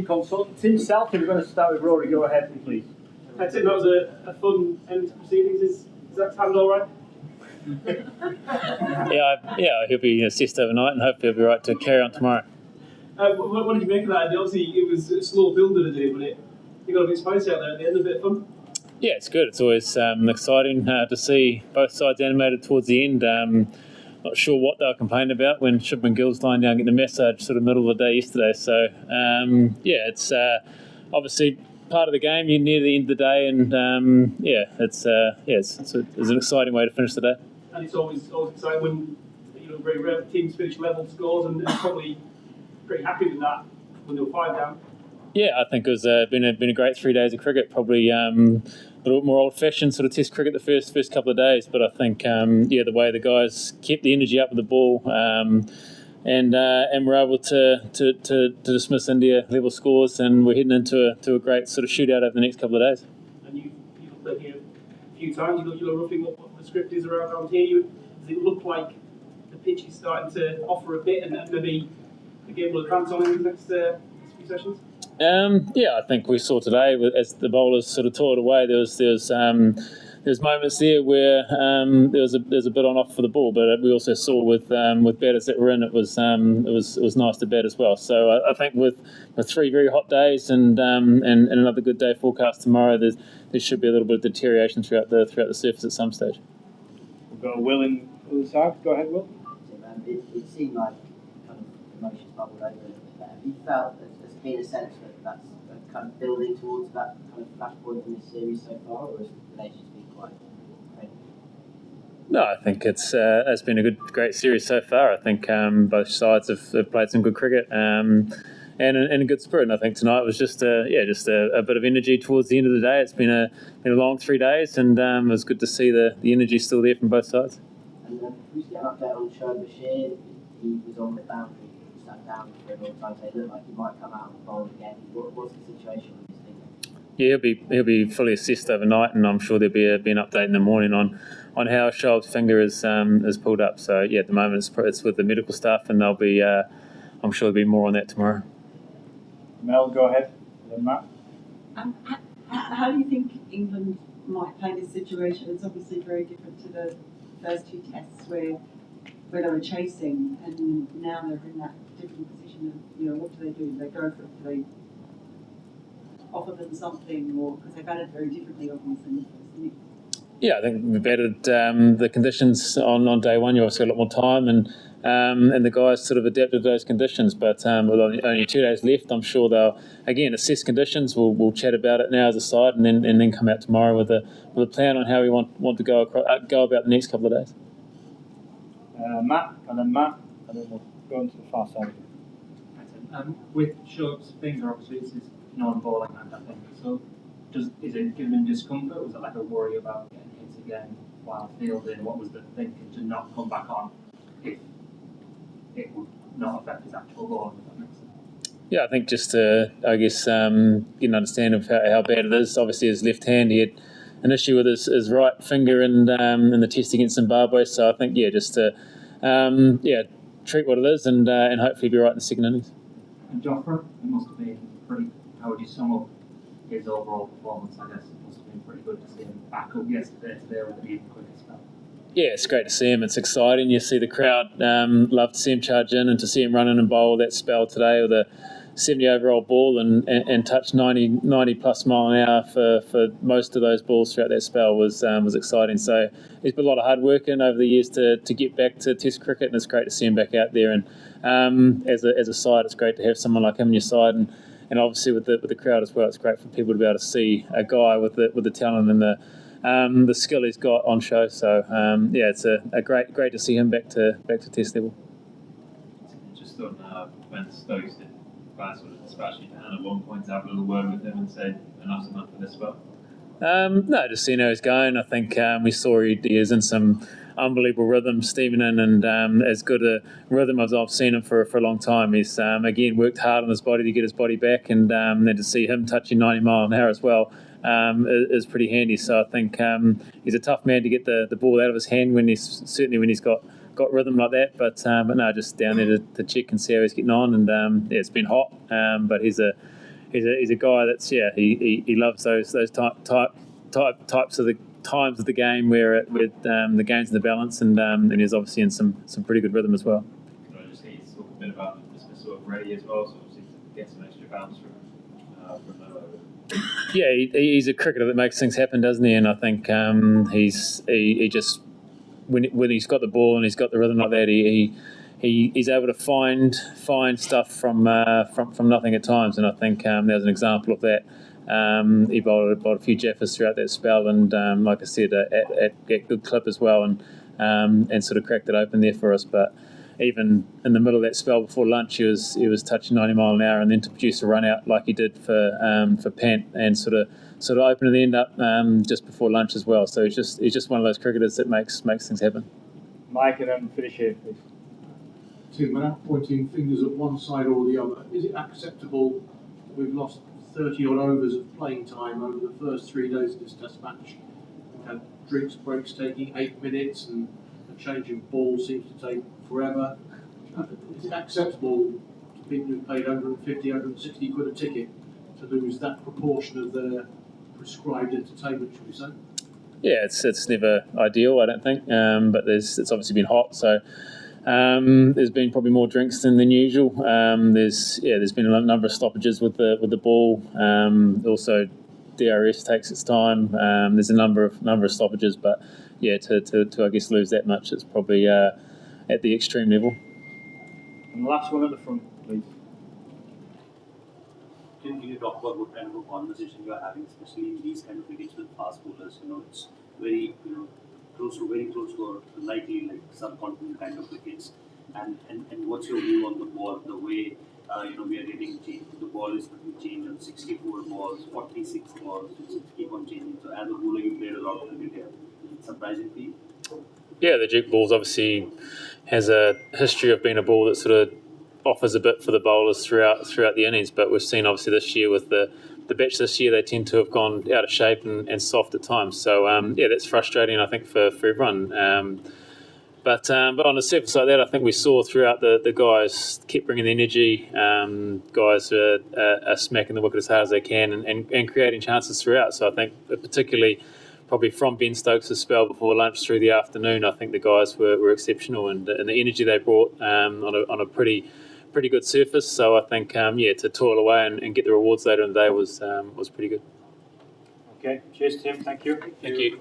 Consultant Tim Southee. We're going to start with Rory. Go ahead, please. Tim, that was a fun end to proceedings. Is that sound all right? Yeah, he'll be assessed overnight and hopefully he'll be right to carry on tomorrow. What did you make of that? Obviously, it was a slow build of the day, but you got a bit spicy out there at the end, a bit of fun. Yeah, it's good. It's always exciting to see both sides animated towards the end. Not sure what they were complaining about when Shipman Gill's lying down getting a massage sort of middle of the day yesterday. So, it's obviously part of the game. You're near the end of the day, and it's an exciting way to finish the day. And it's always exciting when very rare teams finish level scores, and probably pretty happy with that when they were 5 down. Yeah, I think it was been a great 3 days of cricket. Probably a little bit more old-fashioned sort of Test cricket the first couple of days, but I think the way the guys kept the energy up with the ball and were able to dismiss India level scores, and we're heading into a great sort of shootout over the next couple of days. And you've played here a few times. You're roughing up what the script is around here. Does it look like the pitch is starting to offer a bit, and maybe the game will advance on in the next few sessions? I think we saw today as the bowlers sort of tore it away. There's moments there where there's a bit on off for the ball, but we also saw with batters that were in, it was nice to bat as well. So I think with 3 very hot days and another good day forecast tomorrow, there should be a little bit of deterioration throughout the surface at some stage. We've got Will in the other side. Go ahead, Will. It seemed like kind of emotions bubbled over a little bit there. Have you felt there's been a sense that that's kind of building towards that kind of flashpoint in this series so far, or has the relationship been quite great? No, I think it's been a great series so far. I think both sides have played some good cricket and in a good spirit. And I think tonight was just a bit of energy towards the end of the day. It's been a long 3 days, and it was good to see the energy still there from both sides. And we get an update on Bashir. He was on the boundary, he sat down for a long time, so it looked like he might come out and bowl again. What's the situation with this thing? Yeah, he'll be fully assessed overnight, and I'm sure there'll be an update in the morning on how Shoaib's finger is pulled up. So yeah, at the moment it's with the medical staff, and they'll be I'm sure there'll be more on that tomorrow. Mel, go ahead. And then Matt. How do you think England might play this situation? It's obviously very different to the first 2 tests where they were chasing, and now they're in that different position of, what do? Do they go for it? Do they offer them something, or because they batted very differently, obviously, in the first innings? Yeah, I think we batted the conditions on day one. You obviously got a lot more time, and the guys sort of adapted to those conditions. But with only 2 days left, I'm sure they'll again assess conditions. We'll chat about it now as a side, and then come out tomorrow with a plan on how we want to go about the next couple of days. Matt, and then we'll go into the far side. With Shoaib's finger, obviously it's his non-bowling hand, I think. So, is it giving him discomfort? Was it like a worry about getting hit again while fielding? What was the thinking to not come back on if it would not affect his actual bowling? If that makes sense. Yeah, I think just to get an understanding of how bad it is. Obviously, his left hand, he had an issue with his right finger in the test against Zimbabwe. So I think just to treat what it is and hopefully be right in the second innings. And Jofra, it must have been pretty. How would you sum up his overall performance? I guess it must have been pretty good to see him back up yesterday with an even quicker spell. Yeah, it's great to see him. It's exciting. You see the crowd love to see him charge in, and to see him run in and bowl that spell today with a 70 overall ball and touch 90 plus mile an hour for most of those balls throughout that spell was exciting. So he's put a lot of hard work in over the years to get back to Test cricket, and it's great to see him back out there. And as a side, it's great to have someone like him on your side, and obviously with the crowd as well. It's great for people to be able to see a guy with the talent and the skill he's got on show. So it's a great to see him back to Test level. Just on when Stokes did sort of dispatch you down at one point to have a little word with him and say enough's enough for this spell? No, just seeing how he's going. I think we saw he is in some unbelievable rhythm, steaming in, and as good a rhythm as I've seen him for a long time. He's again worked hard on his body to get his body back, and then to see him touching 90 mile an hour as well is pretty handy. So I think he's a tough man to get the ball out of his hand when he's got rhythm like that, but no, just down there to check and see how he's getting on. And it's been hot, but he's a he's a guy that's he loves those types of the times of the game where the game's in the balance, and he's obviously in some pretty good rhythm as well. Can I just say talk a bit about the dismissal of Ray as well, so obviously to get some extra bounce from Noah. Yeah, he's a cricketer that makes things happen, doesn't he? And I think he just when he's got the ball and he's got the rhythm like that, he's able to find stuff from nothing at times. And I think there's an example of that. He bowled a few jaffers throughout that spell, and like I said, at good clip as well, and sort of cracked it open there for us. But even in the middle of that spell before lunch, he was touching 90 mile an hour, and then to produce a run out like he did for Pant, and sort of opening the end up just before lunch as well. So he's just one of those cricketers that makes things happen. Mike, and then finish here, please. Tim, without pointing fingers at one side or the other, is it acceptable that we've lost 30 odd overs of playing time over the first 3 days of this test match? We've had drinks breaks taking 8 minutes, and a change in ball seems to take forever. Is it acceptable to people who paid 150, 160 quid a ticket to lose that proportion of their prescribed entertainment, should we say? Yeah, it's never ideal, I don't think, but it's obviously been hot, so there's been probably more drinks than usual. There's been a number of stoppages with the ball. Also, DRS takes its time. There's a number of stoppages, but yeah, to I guess lose that much, it's probably at the extreme level. And the last one at the front, please. Can you talk about what kind of a conversation you are having, especially in these kind of wickets with fast bowlers? It's very close to or likely like subcontinent kind of wickets. And what's your view on the ball? The way we are getting changed. The ball is going to change on 64 balls, 46 balls, which keep on changing. So as a bowler, you played a lot of cricket here. Is it surprising for you? Yeah, the Duke Bulls obviously has a history of being a ball that sort of offers a bit for the bowlers throughout the innings, but we've seen obviously this year with the batch this year, they tend to have gone out of shape and soft at times. So that's frustrating, I think, for everyone. But on the surface like that, I think we saw throughout the guys kept bringing the energy. Guys are smacking the wicket as hard as they can and creating chances throughout. So I think particularly probably from Ben Stokes' spell before lunch through the afternoon, I think the guys were exceptional, and the energy they brought on a pretty good surface. So I think to toil away and get the rewards later in the day was pretty good. Okay, cheers, Tim. Thank you. Thank you.